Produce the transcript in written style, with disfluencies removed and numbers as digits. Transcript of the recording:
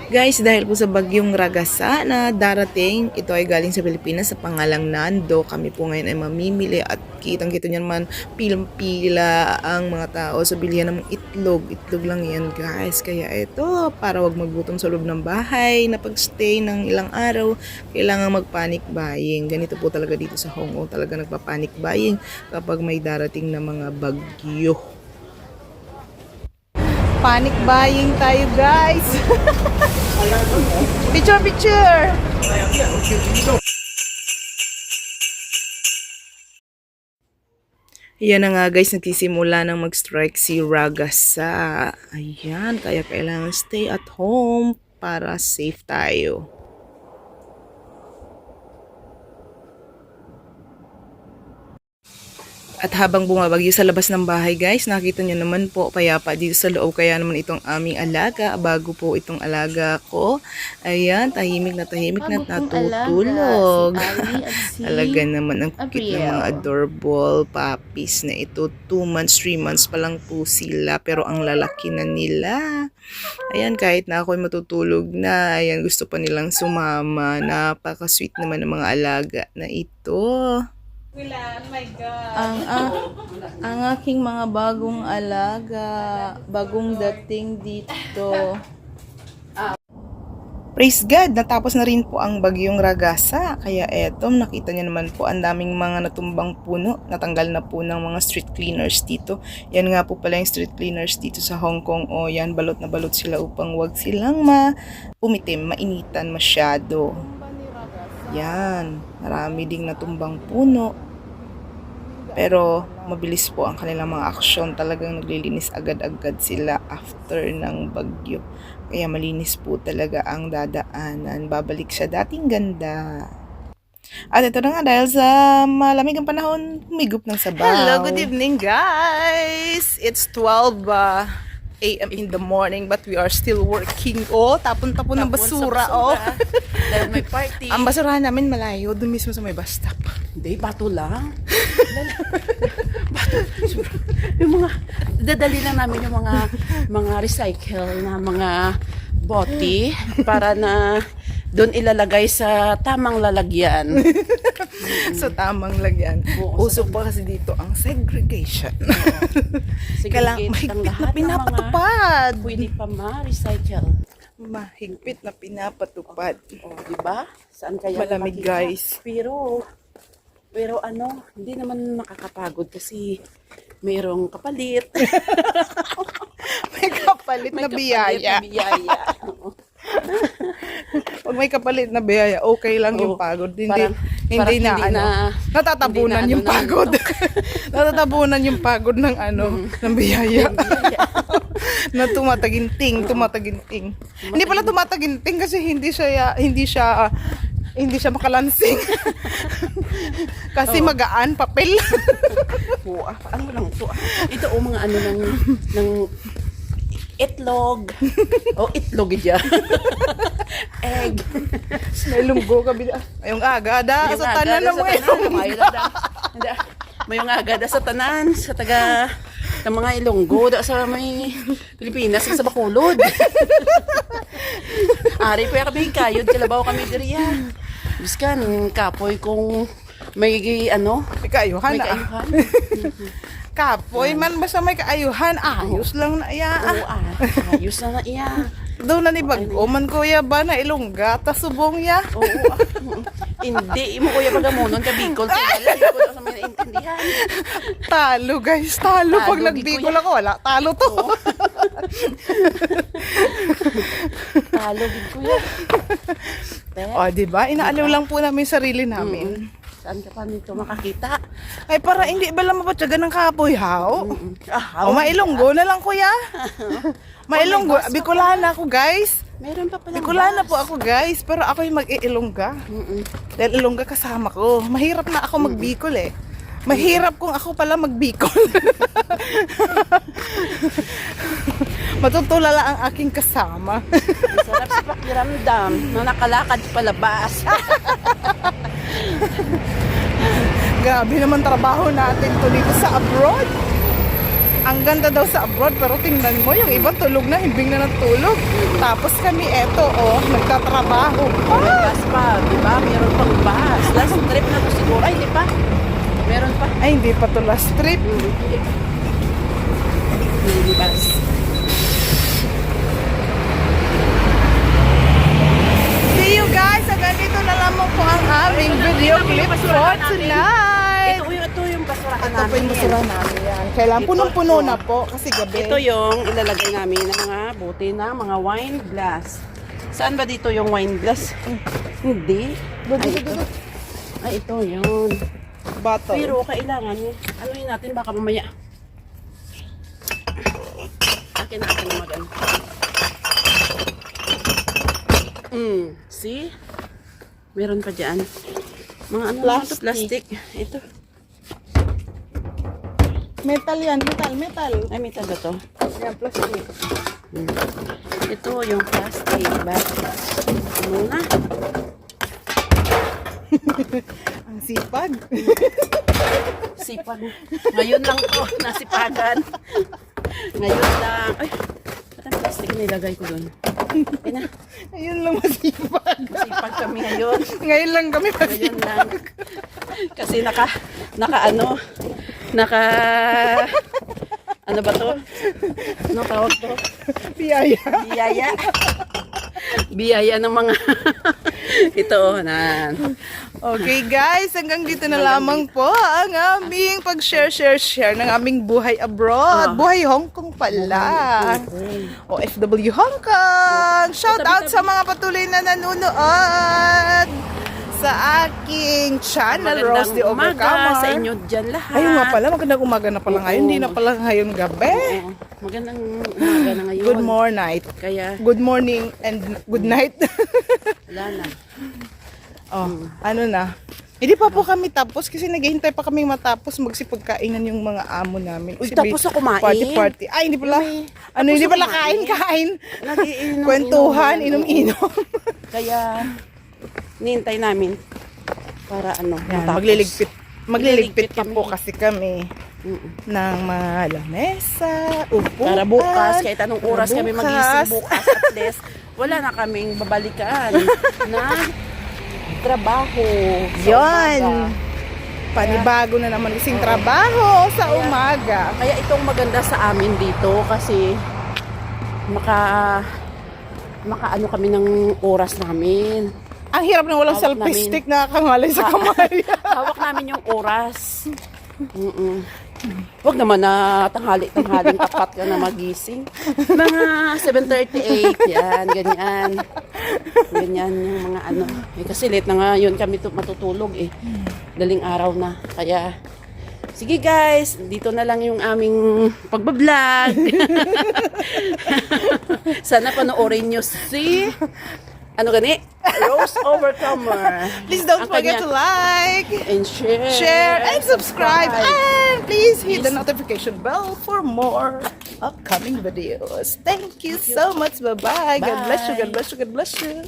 Guys, dahil po sa bagyong Ragasa na darating, ito ay galing sa Pilipinas sa pangalang Nando. Kami po ngayon ay mamimili at kitang-kita nyo naman pilang-pila ang mga tao sa bilihan ng itlog. Itlog lang yan guys. Kaya ito, para wag maggutom sa loob ng bahay na pagstay ng ilang araw, kailangan mag-panic buying. Ganito po talaga dito sa Hong Kong, talaga nagpa-panic buying kapag may darating na mga bagyo. Panic buying tayo guys. Picture, picture. Yan na nga guys, nagsisimula nang mag-strike si Ragasa. Ayan, kaya kailangan stay at home para safe tayo. At habang bumabagyo sa labas ng bahay guys, nakita nyo naman po payapa dito sa loob. Kaya naman itong aming alaga, bago po itong alaga ko. Ayan, tahimik na natutulog. Talaga naman ang cute ng mga adorable puppies na ito. 2 months, 3 months pa lang po sila. Pero ang lalaki na nila. Ayan, kahit na ako'y matutulog na, ayan, gusto pa nilang sumama. Napaka-sweet naman ng mga alaga na ito. Ang aking mga bagong alaga, bagong dating dito. Praise God, natapos na rin po ang bagyong Ragasa. Kaya eto, nakita niyo naman po ang daming mga natumbang puno. Natanggal na po ng mga street cleaners dito. Yan nga po pala yung street cleaners dito sa Hong Kong. O yan, balot na balot sila upang wag silang pumitim, mainitan masyado. Yan, marami ding natumbang puno. Pero mabilis po ang kanilang mga aksyon. Talagang naglilinis agad-agad sila after ng bagyo. Kaya malinis po talaga ang dadaanan. Babalik sa dating ganda. At ito na nga, dahil sa malamig ang panahon, humigop ng sabaw. Hello, good evening guys! It's 12 a.m. in the morning but we are still working. Oh, tapon-tapon ng basura. Oh. Dahil may party. Ang basurahan namin malayo, dun mismo sa may bus stop. Hindi, bato lang. Bato. Yung mga, dadali lang namin yung mga recycle na mga bote para na doon ilalagay sa tamang lalagyan. Sa tamang lagyan. Uso pa kasi dito ang segregation. Kailangan mahigpit na pinapatupad. Pwede pa ma-recycle. Mahigpit na pinapatupad. O, diba? Saan kaya Malamig makita? guys. Pero ano, hindi naman nakakapagod kasi mayroong kapalit. May kapalit na biyaya. Pag may kapalit na biyaya, okay lang yung pagod. Hindi na natatabunan yung pagod. Natatabunan yung pagod ng ng biyaya. Na tumataginting. Hindi pala tumataginting kasi hindi siya makalansing. Kasi magaan, papel. Ano lang to? Ito mga ano ng itlog. Itlog dyan. Egg. May lunggo ka bila. Ayong aga da sa tanan na mo. Mayong aga da sa tanan sa taga ng mga Ilonggo da sa may Pilipinas sa Bacolod. Ari pa kami kayod kalabaw kami diriya. Biskan kapoy kung may may kaayuhan. Kapoy man basta may kaayuhan, ayos lang na iya. Ayos na iya. Daw na ni bago man kuya ba na Ilongga ta subong ya. Hindi mo kuya pagamonon ka Bicol tinala ko sa may intindihan. Talo guys, talo pag nagbicol ako wala talo to. Talo gid kuya. O di ba inaaliw lang po namin sarili namin. Saan ka pa nito makakita? Ay para hindi ba lang mapatyagan ng kapoy haw? Mailonggo na lang kuya. Mailonggo, Bicolana ako guys. Meron pa pala. Bicolana po ako guys, pero ako yung mag-iilongga. Dahil Ilongga kasama ko. Mahirap na ako mag-Bicol eh. Mahirap kung ako pala mag-Bicol. Matutulala ang aking kasama. Sarap sa pakiramdam na nakalakad palabas. Grabe naman trabaho natin to dito sa abroad. ang ganda daw sa abroad, pero tingnan mo, yung iba tulog na, himbing na natulog. Tapos kami, eto, nagtatrabaho. May bus pa, di ba? Meron pang bus. Last trip na to siguro. Ay, di pa. Meron pa. Ay, hindi pa to last trip. Hindi bus. See you guys! Hanggang dito na lamang po ang aming video clip for tonight. Ito yung basurahan Ito po namin. yung masura namin yan. Kailangan Ito, punong-puno na po kasi gabi. Ito yung ilalagay namin ng mga buti ng mga wine glass. Saan ba dito yung wine glass? Hindi. Ay, ito. Ay, ito yun. Bottle. Pero kailangan, ano yun natin, baka mamaya. Akin na akin naman. See? Meron pa dyan. Mga ano Plastic. plastic. Ito. Metal yan. Metal. Ay, metal ba to? Yan, plastic. Ito yung plastic bag. Muna. Ang sipag. Sipag. Ngayon lang to, nasipagan. Ngayon lang. Ay, ba't ang plastic nilagay ko doon? Ay na, Ayun lang masipag. sipag kami ngayon. Ngayon lang kami Ngayon masipag. lang. Kasi naka ano ba to? Ano tawag to? Biyaya. Biyaya. Biyaya ng mga ito na. Okay guys, hanggang dito na lamang po ang aming pag-share ng aming buhay abroad. Buhay Hong Kong pala. OFW Hong Kong! Shout out sa mga patuloy na nanonood sa aking channel, Rose the Overcomer. Sa inyo dyan lahat. Ayun nga pala, magandang umaga na pala ngayon. Hindi na pala ngayon gabi. Oo. Magandang umaga na ngayon. Good morning. Kaya, Good morning and good night. wala na. Ano na. Hindi pa po kami tapos kasi naghihintay pa kami matapos magsipagkainan yung mga amo namin. Uy, Sabi, tapos na kumain. Party. Ay, hindi pala. Ano, hindi tapos na pala kumain. kain. Nagiinom. Kwentuhan, inom-inom. Kaya, nihintay namin para ano, matapos. Magliligpit Magliligpit pa po kami. kasi kami ng mga lamesa, upuan. Para bukas, kahit anong oras para kami bukas. magising bukas, at least, wala na kaming babalikan na trabaho. sa Yon. umaga. Panibago na naman isang trabaho sa umaga. Kaya itong maganda sa amin dito kasi maka ano kami ng oras namin. Ang hirap na walang Hawak selfie namin. stick na kangalay sa kamay. Hawak namin yung oras. Huwag naman na tanghali-tanghaling tapat ka na magising. Mga 7:38, yan, ganyan. Ganyan yung mga ano. Kasi late na nga yun kami matutulog eh. Daling araw na. Kaya, sige guys, dito na lang yung aming pagbablog. Sana panoorin nyo si ano gani? Rose Overcomer. Please don't Ang forget kanya- to like, and share. share, and subscribe. And please hit the notification bell for more upcoming videos. Thank you so much. Bye-bye. God bless you. God bless you. God bless you.